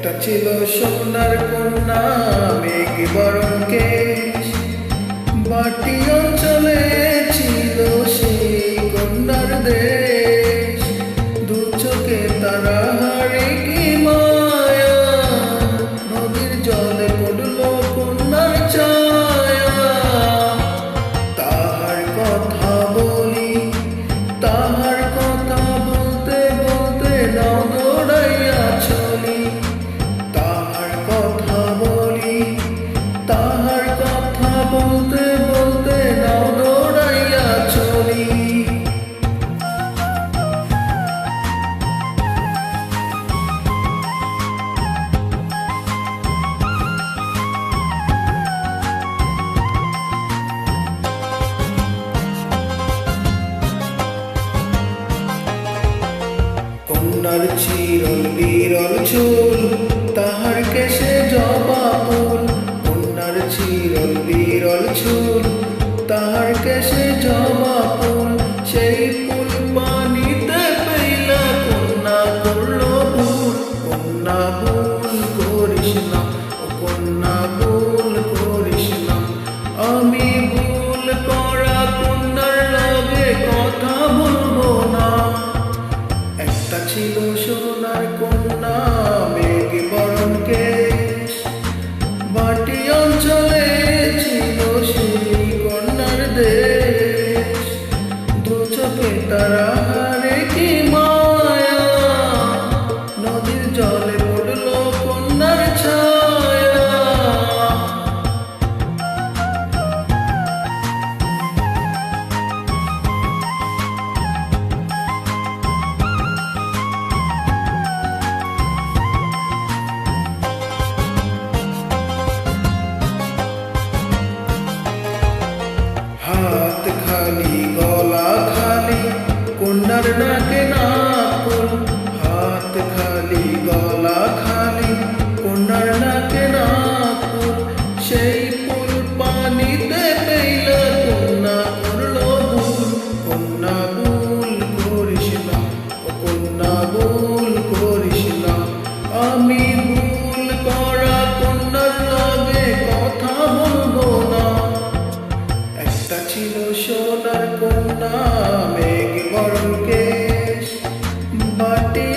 একটা ছিল সোনার কন্যা মেঘ বরণ কেশ, বাটি অঞ্চলে ছিল সেই কন্যার দেশ। দু চোখে তারা হারে কি মায়া, নদীর জলে পড়ল কন্যার ছায়া। তাহার কথা বলি, তাহার কথা বলতে বলতে নাও দৌড়াইয়া চলি। তাহার কথা বলি, তাহার কথা বলতে বলতে নাও দৌড়াইয়া চলি। কন্যার চিরল বিরল চুল, তাহার কেশে জবা ফুল। কন্যার চিরল বিরল চুল, তাহার কেশে জবা ফুল। সেই ফুল পানিতে পেইলা কন্যা করল ভুল। কন্যা ভুল করিস না, ও কন্যা ভুল করিস না। আমি ভুল করা কন্যার লগে কথা বলবো না। একটা ছিল সোনার কন্যা মেঘ বরণ কেশ, বাটি অঞ্চলে ছিল সেই কন্যার দেশ। দু চোখে তারা হারে কি মায়া, নদীর জলে পড়ল কন্যার ছায়া। হাত খালি গলা খালি কন্যার নাকে না ফুল। হাত খালি গলা খালি কন্যার নাকে না ফুল। সেই ফুল পানিতে পেইলা কন্যা করল ভুল। কন্যা ভুল করিস না, ও কন্যা ভুল করিস না। আমি ভুল করা কন্যার লগে কথা বলবো না। একটা ছিল সোনার কন্যা মেঘ বরণ কেশ, বাটি